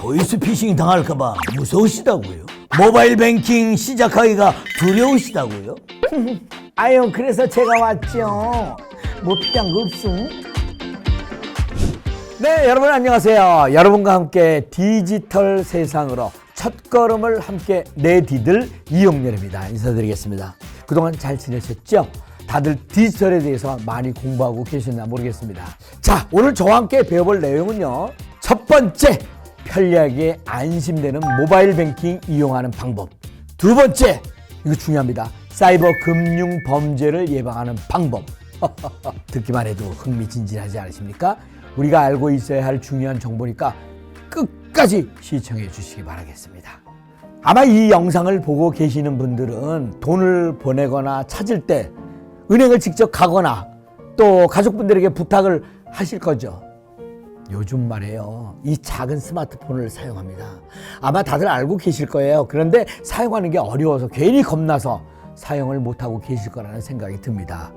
보이스피싱 당할까봐 무서우시다고요? 모바일 뱅킹 시작하기가 두려우시다고요? 아유, 그래서 제가 왔죠. 뭐 필요한 거 없음? 네, 여러분 안녕하세요. 여러분과 함께 디지털 세상으로 첫걸음을 함께 내디딜 이용렬입니다. 인사드리겠습니다. 그동안 잘 지내셨죠? 다들 디지털에 대해서 많이 공부하고 계셨나 모르겠습니다. 자, 오늘 저와 함께 배워볼 내용은요. 첫 번째, 편리하게 안심되는 모바일 뱅킹 이용하는 방법. 두 번째, 이거 중요합니다. 사이버 금융 범죄를 예방하는 방법. 듣기만 해도 흥미진진하지 않으십니까? 우리가 알고 있어야 할 중요한 정보니까 끝까지 시청해 주시기 바라겠습니다. 아마 이 영상을 보고 계시는 분들은 돈을 보내거나 찾을 때 은행을 직접 가거나 또 가족분들에게 부탁을 하실 거죠. 요즘 말이에요, 이 작은 스마트폰을 사용합니다. 아마 다들 알고 계실 거예요. 그런데 사용하는 게 어려워서 괜히 겁나서 사용을 못하고 계실 거라는 생각이 듭니다.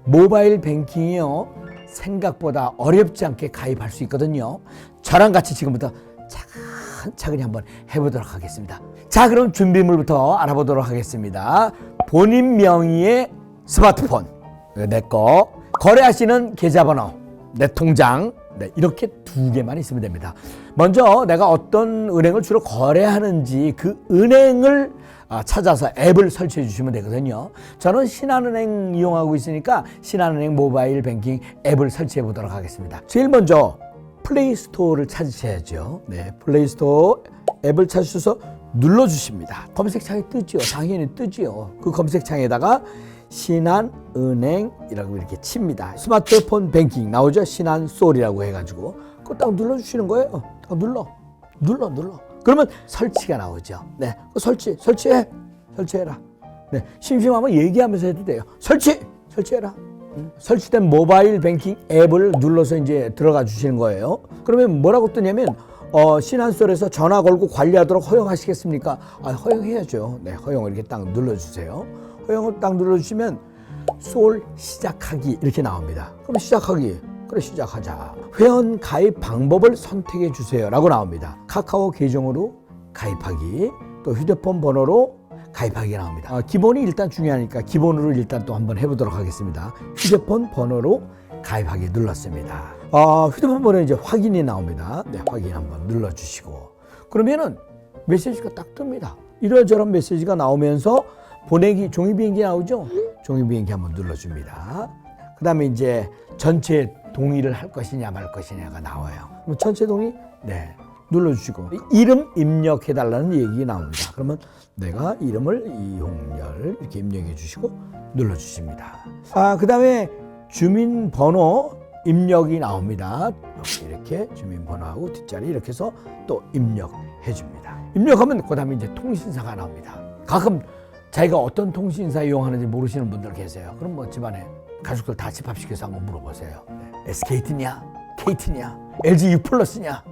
모바일 뱅킹이요, 생각보다 어렵지 않게 가입할 수 있거든요. 저랑 같이 지금부터 차근차근히 한번 해보도록 하겠습니다. 자, 그럼 준비물부터 알아보도록 하겠습니다. 본인 명의의 스마트폰, 내 거, 거래하시는 계좌번호, 내 통장, 네, 이렇게 두 개만 있으면 됩니다. 먼저 내가 어떤 은행을 주로 거래하는지 그 은행을 찾아서 앱을 설치해 주시면 되거든요. 저는 신한은행 이용하고 있으니까 신한은행 모바일 뱅킹 앱을 설치해 보도록 하겠습니다. 제일 먼저 플레이스토어를 찾으셔야죠. 네, 플레이스토어 앱을 찾으셔서 눌러주십니다. 검색창에 뜨죠. 당연히 뜨죠. 그 검색창에다가 신한은행이라고 이렇게 칩니다. 스마트폰 뱅킹 나오죠? 신한솔이라고 해가지고 그거 딱 눌러주시는 거예요. 딱 눌러. 그러면 설치가 나오죠. 네, 설치해라. 네, 심심하면 얘기하면서 해도 돼요. 설치해라. 설치된 모바일 뱅킹 앱을 눌러서 이제 들어가 주시는 거예요. 그러면 뭐라고 뜨냐면 신한솔에서 전화 걸고 관리하도록 허용하시겠습니까? 허용해야죠. 네, 허용을 이렇게 딱 눌러주세요. 허용을 딱 눌러주시면 솔 시작하기 이렇게 나옵니다. 그럼 시작하기. 그래, 시작하자. 회원 가입 방법을 선택해 주세요 라고 나옵니다. 카카오 계정으로 가입하기, 또 휴대폰 번호로 가입하기 나옵니다. 기본이 일단 중요하니까 기본으로 일단 또 한번 해보도록 하겠습니다. 휴대폰 번호로 가입하기 눌렀습니다. 휴대폰 번호 이제 확인이 나옵니다. 네, 확인 한번 눌러주시고 그러면은 메시지가 딱 뜹니다. 이런저런 메시지가 나오면서 보내기 종이 비행기 나오죠? 종이 비행기 한번 눌러줍니다. 그 다음에 이제 전체 동의를 할 것이냐 말 것이냐가 나와요. 그럼 전체 동의? 네. 눌러주시고 이름 입력해달라는 얘기 나옵니다. 그러면 내가 이름을 이용렬 이렇게 입력해 주시고 눌러주십니다. 그 다음에 주민번호 입력이 나옵니다. 이렇게 주민번호하고 뒷자리 이렇게 해서 또 입력해 줍니다. 입력하면 그 다음에 이제 통신사가 나옵니다. 가끔 자기가 어떤 통신사 이용하는지 모르시는 분들 계세요. 그럼 뭐 집안에 가족들 다 집합시켜서 한번 물어보세요. SKT냐, KT냐, LG U+냐,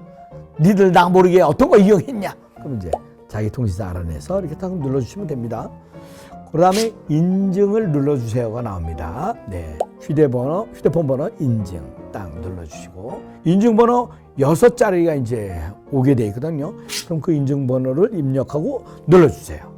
니들 나 모르게 어떤 거 이용했냐? 그럼 이제 자기 통신사 알아내서 이렇게 딱 눌러주시면 됩니다. 그 다음에 인증을 눌러주세요가 나옵니다. 네, 휴대폰 번호 인증 딱 눌러주시고 인증번호 6자리가 이제 오게 돼 있거든요. 그럼 그 인증번호를 입력하고 눌러주세요.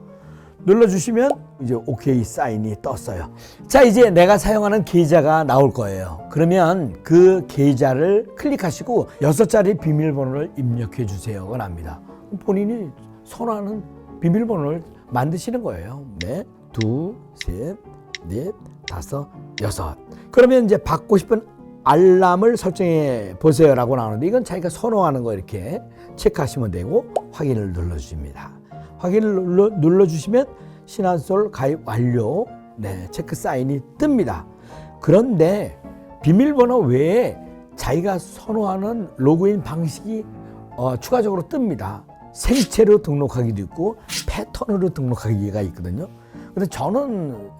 눌러주시면 이제 OK 사인이 떴어요. 자, 이제 내가 사용하는 계좌가 나올 거예요. 그러면 그 계좌를 클릭하시고 6자리 비밀번호를 입력해 주세요가 납니다. 본인이 선호하는 비밀번호를 만드시는 거예요. 네, 2, 3, 4, 5, 6. 그러면 이제 받고 싶은 알람을 설정해 보세요라고 나오는데 이건 자기가 선호하는 거 이렇게 체크하시면 되고 확인을 눌러주십니다. 확인을 눌러주시면 신한솔 가입 완료, 네, 체크 사인이 뜹니다. 그런데 비밀번호 외에 자기가 선호하는 로그인 방식이 추가적으로 뜹니다. 생체로 등록하기도 있고 패턴으로 등록하기가 있거든요. 근데 저는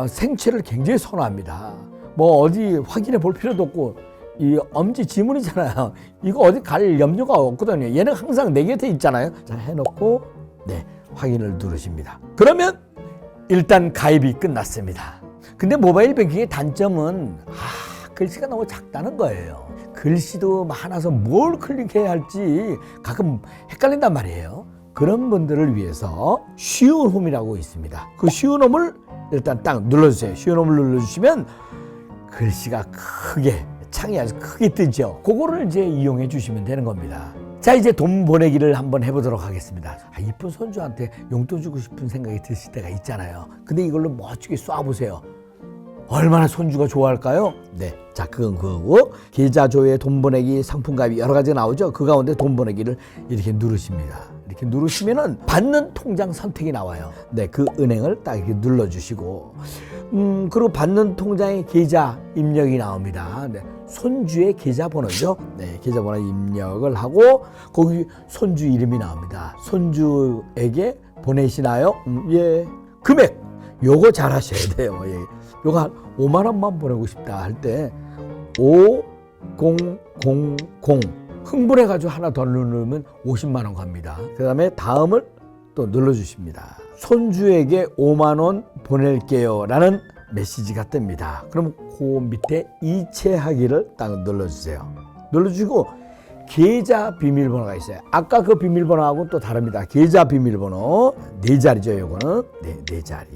생체를 굉장히 선호합니다. 뭐 어디 확인해 볼 필요도 없고 이 엄지 지문이잖아요. 이거 어디 갈 염려가 없거든요. 얘는 항상 내 곁에 있잖아요. 자, 해놓고 네, 확인을 누르십니다. 그러면 일단 가입이 끝났습니다. 근데 모바일 뱅킹의 단점은 글씨가 너무 작다는 거예요. 글씨도 많아서 뭘 클릭해야 할지 가끔 헷갈린단 말이에요. 그런 분들을 위해서 쉬운 홈이라고 있습니다. 그 쉬운 홈을 일단 딱 눌러주세요. 쉬운 홈을 눌러주시면 글씨가 크게, 창이 아주 크게 뜨죠. 그거를 이제 이용해 주시면 되는 겁니다. 자, 이제 돈 보내기를 한번 해보도록 하겠습니다. 이쁜 손주한테 용돈 주고 싶은 생각이 드실 때가 있잖아요. 근데 이걸로 멋지게 쏴보세요. 얼마나 손주가 좋아할까요? 네, 자, 그건 그거고, 계좌 조회, 돈 보내기, 상품 가입 여러 가지가 나오죠. 그 가운데 돈 보내기를 이렇게 누르십니다. 이렇게 누르시면은 받는 통장 선택이 나와요. 네, 그 은행을 딱 이렇게 눌러주시고, 그리고 받는 통장의 계좌 입력이 나옵니다. 네, 손주의 계좌번호죠. 네, 계좌번호 입력을 하고 거기 손주 이름이 나옵니다. 손주에게 보내시나요? 예. 금액 요거 잘 하셔야 돼요. 예. 요거 한 5만 원만 보내고 싶다 할 때 5000 흥분해가지고 하나 더 누르면 50만 원 갑니다. 그 다음에 다음을 또 눌러주십니다. 손주에게 5만 원 보낼게요 라는 메시지가 뜹니다. 그럼 그 밑에 이체하기를 딱 눌러주세요. 눌러주시고 계좌 비밀번호가 있어요. 아까 그 비밀번호하고는 또 다릅니다. 계좌 비밀번호 4자리죠. 요거는 네 자리.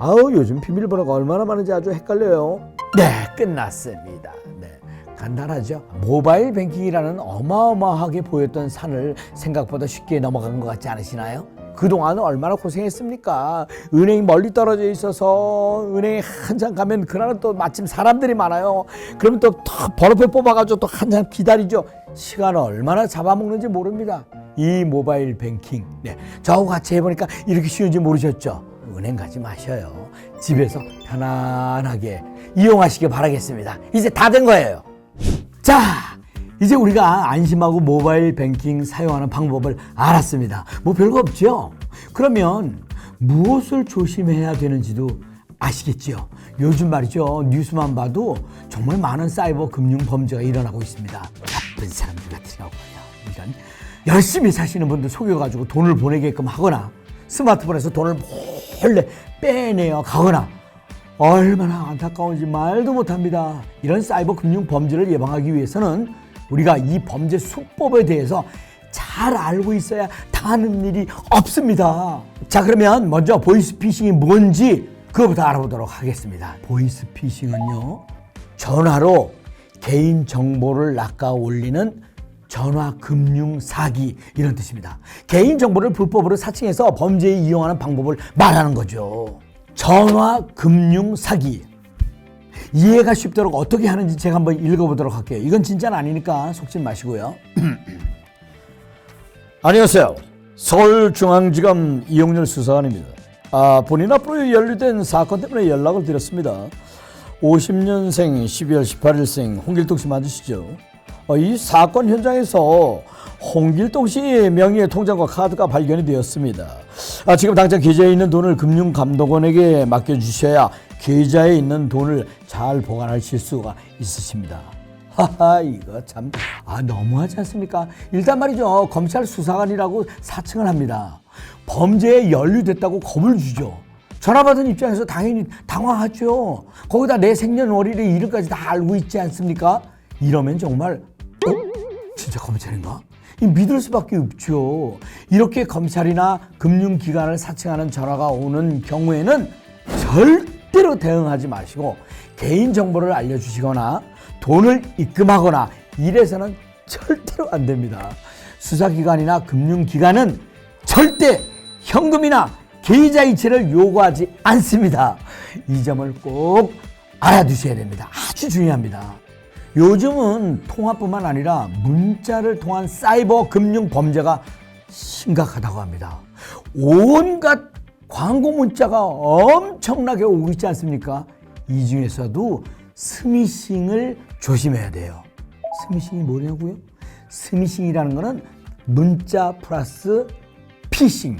아우, 요즘 비밀번호가 얼마나 많은지 아주 헷갈려요. 네, 끝났습니다. 네, 간단하죠. 모바일 뱅킹이라는 어마어마하게 보였던 산을 생각보다 쉽게 넘어간 것 같지 않으시나요? 그동안은 얼마나 고생했습니까? 은행이 멀리 떨어져 있어서 은행에 한참 가면 그날은 또 마침 사람들이 많아요. 그러면 또 번호표 뽑아가지고 또 한참 기다리죠. 시간을 얼마나 잡아먹는지 모릅니다. 이 모바일 뱅킹, 네, 저하고 같이 해보니까 이렇게 쉬운지 모르셨죠? 은행 가지 마셔요. 집에서 편안하게 이용하시길 바라겠습니다. 이제 다 된 거예요. 자, 이제 우리가 안심하고 모바일 뱅킹 사용하는 방법을 알았습니다. 뭐 별거 없죠? 그러면 무엇을 조심해야 되는지도 아시겠죠? 요즘 말이죠. 뉴스만 봐도 정말 많은 사이버 금융 범죄가 일어나고 있습니다. 나쁜 사람들 같으라고요. 이런 열심히 사시는 분들 속여가지고 돈을 보내게끔 하거나 스마트폰에서 돈을 몰래 빼내어 가거나 얼마나 안타까운지 말도 못합니다. 이런 사이버 금융 범죄를 예방하기 위해서는 우리가 이 범죄 수법에 대해서 잘 알고 있어야 당하는 일이 없습니다. 자, 그러면 먼저 보이스피싱이 뭔지 그거부터 알아보도록 하겠습니다. 보이스피싱은요, 전화로 개인 정보를 낚아 올리는 전화 금융 사기, 이런 뜻입니다. 개인 정보를 불법으로 사칭해서 범죄에 이용하는 방법을 말하는 거죠. 전화 금융 사기. 이해가 쉽도록 어떻게 하는지 제가 한번 읽어보도록 할게요. 이건 진짜는 아니니까 속지 마시고요. 안녕하세요. 서울중앙지검 이용렬 수사관입니다. 본인 앞으로 연루된 사건 때문에 연락을 드렸습니다. 50년생 12월 18일생 홍길동 씨 맞으시죠? 이 사건 현장에서 홍길동 씨 명의의 통장과 카드가 발견이 되었습니다. 지금 당장 계좌에 있는 돈을 금융감독원에게 맡겨주셔야 계좌에 있는 돈을 잘 보관하실 수가 있으십니다. 하하, 이거 참 너무하지 않습니까? 일단 말이죠, 검찰 수사관이라고 사칭을 합니다. 범죄에 연루됐다고 겁을 주죠. 전화 받은 입장에서 당연히 당황하죠. 거기다 내 생년월일의 이름까지 다 알고 있지 않습니까? 이러면 정말 진짜 검찰인가? 믿을 수밖에 없죠. 이렇게 검찰이나 금융기관을 사칭하는 전화가 오는 경우에는 절대로 대응하지 마시고 개인정보를 알려주시거나 돈을 입금하거나 이래서는 절대로 안 됩니다. 수사기관이나 금융기관은 절대 현금이나 계좌 이체를 요구하지 않습니다. 이 점을 꼭 알아두셔야 됩니다. 아주 중요합니다. 요즘은 통화뿐만 아니라 문자를 통한 사이버 금융 범죄가 심각하다고 합니다. 온갖 광고 문자가 엄청나게 오고 있지 않습니까? 이 중에서도 스미싱을 조심해야 돼요. 스미싱이 뭐냐고요? 스미싱이라는 거는 문자 플러스 피싱,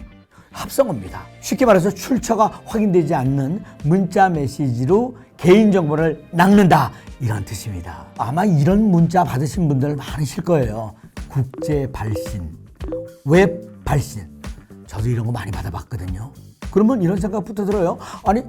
합성어입니다. 쉽게 말해서 출처가 확인되지 않는 문자 메시지로 개인정보를 낚는다, 이런 뜻입니다. 아마 이런 문자 받으신 분들 많으실 거예요. 국제 발신, 웹 발신. 저도 이런 거 많이 받아봤거든요. 그러면 이런 생각부터 들어요. 아니,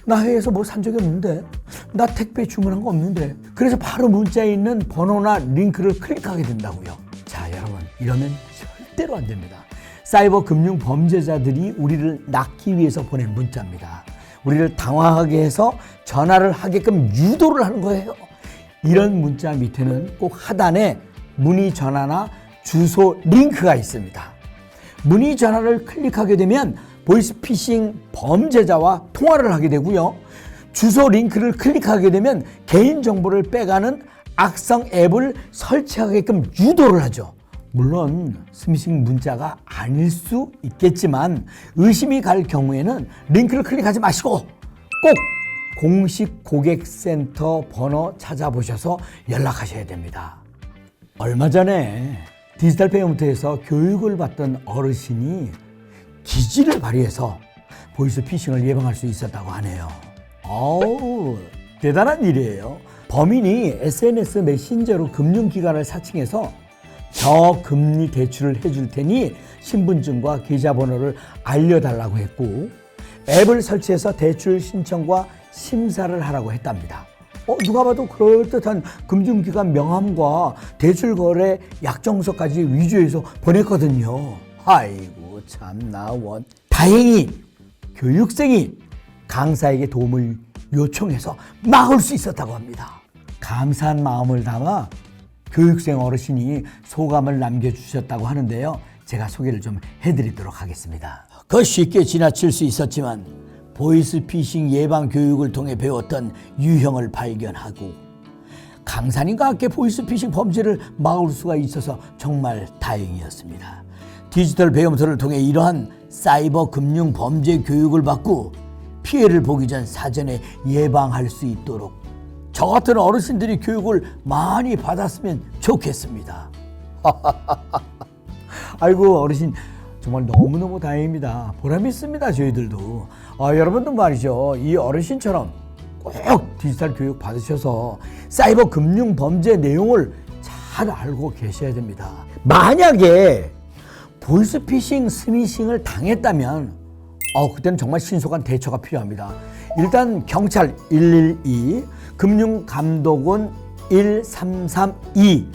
나 해외에서 뭐 산 적이 없는데, 나 택배 주문한 거 없는데. 그래서 바로 문자에 있는 번호나 링크를 클릭하게 된다고요. 자, 여러분, 이러면 절대로 안 됩니다. 사이버 금융 범죄자들이 우리를 낚기 위해서 보낸 문자입니다. 우리를 당황하게 해서 전화를 하게끔 유도를 하는 거예요. 이런 문자 밑에는 꼭 하단에 문의 전화나 주소 링크가 있습니다. 문의 전화를 클릭하게 되면 보이스피싱 범죄자와 통화를 하게 되고요. 주소 링크를 클릭하게 되면 개인정보를 빼가는 악성 앱을 설치하게끔 유도를 하죠. 물론 스미싱 문자가 아닐 수 있겠지만 의심이 갈 경우에는 링크를 클릭하지 마시고 꼭 공식 고객센터 번호 찾아보셔서 연락하셔야 됩니다. 얼마 전에 디지털 페이먼트에서 교육을 받던 어르신이 기지를 발휘해서 보이스피싱을 예방할 수 있었다고 하네요. 어우, 대단한 일이에요. 범인이 SNS 메신저로 금융기관을 사칭해서 저금리 대출을 해줄 테니 신분증과 계좌번호를 알려달라고 했고 앱을 설치해서 대출 신청과 심사를 하라고 했답니다. 누가 봐도 그럴듯한 금융기관 명함과 대출거래 약정서까지 위조해서 보냈거든요. 아이고 참나 원. 다행히 교육생이 강사에게 도움을 요청해서 막을 수 있었다고 합니다. 감사한 마음을 담아 교육생 어르신이 소감을 남겨주셨다고 하는데요. 제가 소개를 좀 해드리도록 하겠습니다. 그 쉽게 지나칠 수 있었지만 보이스피싱 예방 교육을 통해 배웠던 유형을 발견하고 강사님과 함께 보이스피싱 범죄를 막을 수가 있어서 정말 다행이었습니다. 디지털 페이먼트를 통해 이러한 사이버 금융 범죄 교육을 받고 피해를 보기 전 사전에 예방할 수 있도록 저 같은 어르신들이 교육을 많이 받았으면 좋겠습니다. 아이고 어르신 정말 너무너무 다행입니다. 보람이 있습니다. 저희들도. 여러분도 말이죠. 이 어르신처럼 꼭 디지털 교육 받으셔서 사이버 금융 범죄 내용을 잘 알고 계셔야 됩니다. 만약에 보이스피싱, 스미싱을 당했다면 그때는 정말 신속한 대처가 필요합니다. 일단 경찰 112, 금융감독원 1332,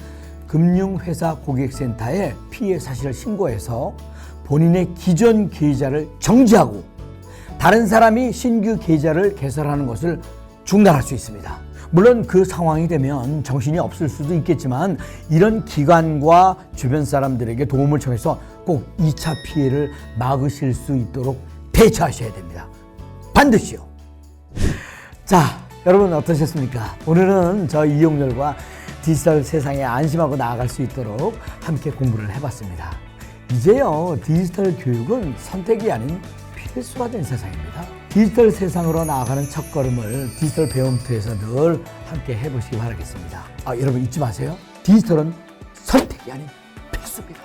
금융회사 고객센터에 피해 사실을 신고해서 본인의 기존 계좌를 정지하고 다른 사람이 신규 계좌를 개설하는 것을 중단할 수 있습니다. 물론 그 상황이 되면 정신이 없을 수도 있겠지만 이런 기관과 주변 사람들에게 도움을 청해서 꼭 2차 피해를 막으실 수 있도록 대처하셔야 됩니다. 반드시요. 자, 여러분 어떠셨습니까? 오늘은 저 이용렬과 디지털 세상에 안심하고 나아갈 수 있도록 함께 공부를 해봤습니다. 이제요, 디지털 교육은 선택이 아닌 필수가 된 세상입니다. 디지털 세상으로 나아가는 첫걸음을 디지털 페이먼트에서 늘 함께 해보시기 바라겠습니다. 여러분 잊지 마세요. 디지털은 선택이 아닌 필수입니다.